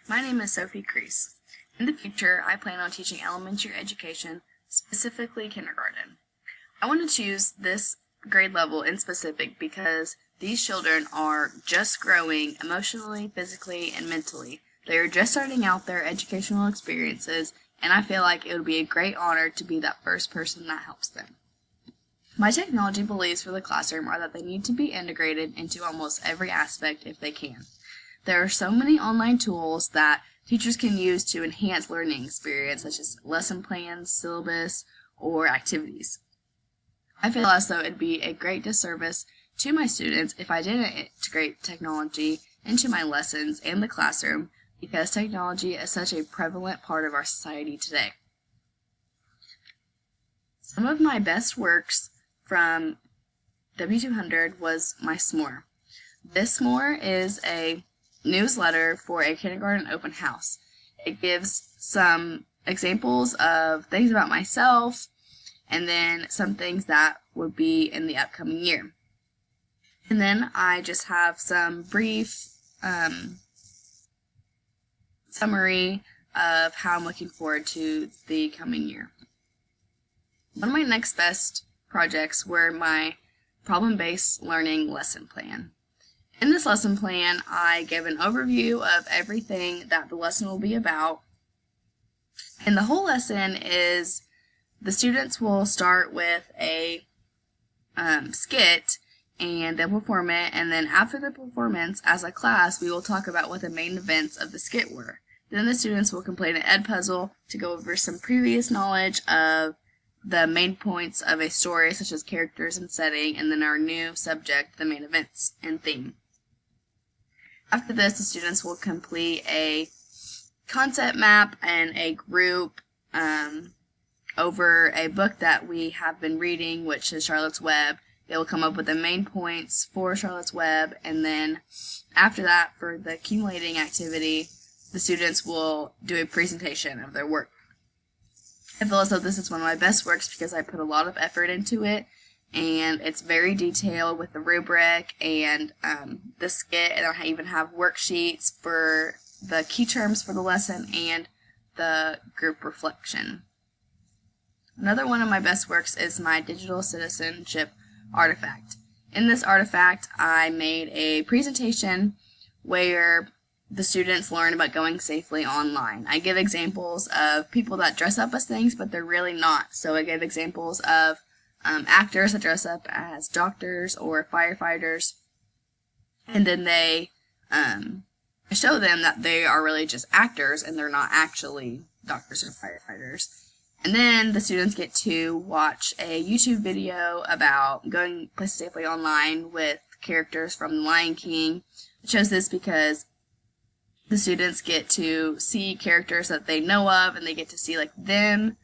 My name is Sophie Kreis. In the future, I plan on teaching elementary education, specifically kindergarten. I want to choose this grade level in specific because these children are just growing emotionally, physically, and mentally. They are just starting out their educational experiences, and I feel like it would be a great honor to be that first person that helps them. My technology beliefs for the classroom are that they need to be integrated into almost every aspect if they can. There are so many online tools that teachers can use to enhance learning experience, such as lesson plans, syllabus, or activities. I feel as though it'd be a great disservice to my students if I didn't integrate technology into my lessons and the classroom, because technology is such a prevalent part of our society today. Some of my best works from W200 was my s'more. This s'more is a newsletter for a kindergarten open house. It gives some examples of things about myself and then some things that would be in the upcoming year. And then I just have some brief summary of how I'm looking forward to the coming year. One of my next best projects were my problem-based learning lesson plan. In this lesson plan, I give an overview of everything that the lesson will be about. And the whole lesson is the students will start with a skit and they'll perform it. And then after the performance, as a class, we will talk about what the main events of the skit were. Then the students will complete an ed puzzle to go over some previous knowledge of the main points of a story, such as characters and setting, and then our new subject, the main events and theme. After this, the students will complete a concept map and a group over a book that we have been reading, which is Charlotte's Web. They will come up with the main points for Charlotte's Web, and then after that, for the accumulating activity, the students will do a presentation of their work. I feel as though this is one of my best works because I put a lot of effort into it, and it's very detailed with the rubric and the skit, and I even have worksheets for the key terms for the lesson and the group reflection. Another one of my best works is my digital citizenship artifact. In this artifact, I made a presentation where the students learn about going safely online. I give examples of people that dress up as things, but they're really not. So I give examples of actors that dress up as doctors or firefighters, and then they show them that they are really just actors and they're not actually doctors or firefighters. And then the students get to watch a YouTube video about going places safely online with characters from The Lion King. I chose this because the students get to see characters that they know of, and they get to see like them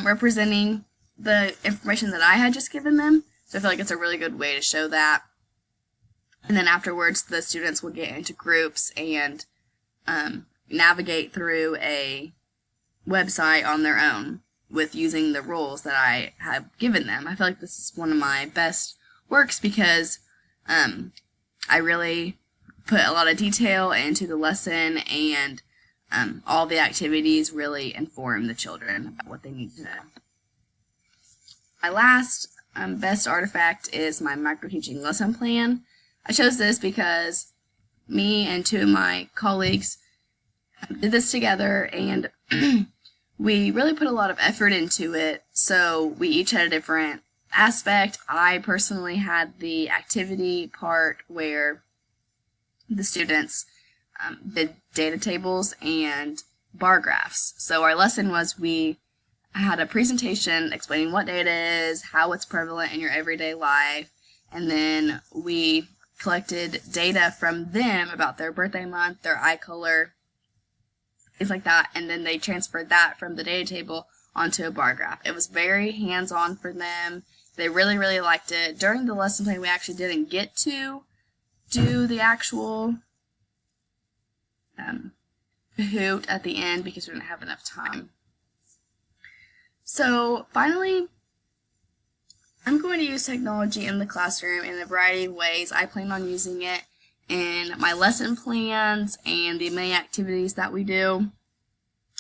representing the information that I had just given them. So I feel like it's a really good way to show that. And then afterwards, the students will get into groups and navigate through a website on their own with using the rules that I have given them. I feel like this is one of my best works because I really put a lot of detail into the lesson, and all the activities really inform the children about what they need to know. My last best artifact is my micro-teaching lesson plan. I chose this because me and two of my colleagues did this together, and we really put a lot of effort into it, so we each had a different aspect. I personally had the activity part where the students did data tables and bar graphs. So our lesson was we had a presentation explaining what data is, how it's prevalent in your everyday life, and then we collected data from them about their birthday month, their eye color, things like that, and then they transferred that from the data table onto a bar graph. It was very hands-on for them. They really, really liked it. During the lesson plan, we actually didn't get to do the actual Kahoot at the end because we didn't have enough time. So finally, I'm going to use technology in the classroom in a variety of ways. I plan on using it in my lesson plans and the many activities that we do.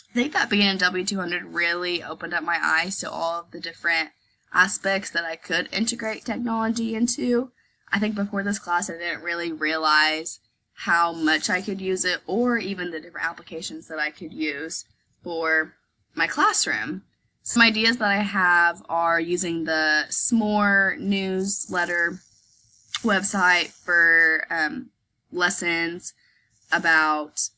I think that being in W200 really opened up my eyes to all of the different aspects that I could integrate technology into. I think before this class I didn't really realize how much I could use it, or even the different applications that I could use for my classroom. Some ideas that I have are using the S'more newsletter website for lessons about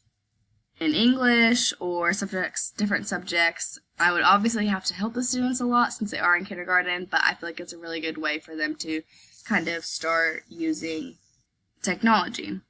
in English or different subjects. I would obviously have to help the students a lot since they are in kindergarten, but I feel like it's a really good way for them to kind of start using technology.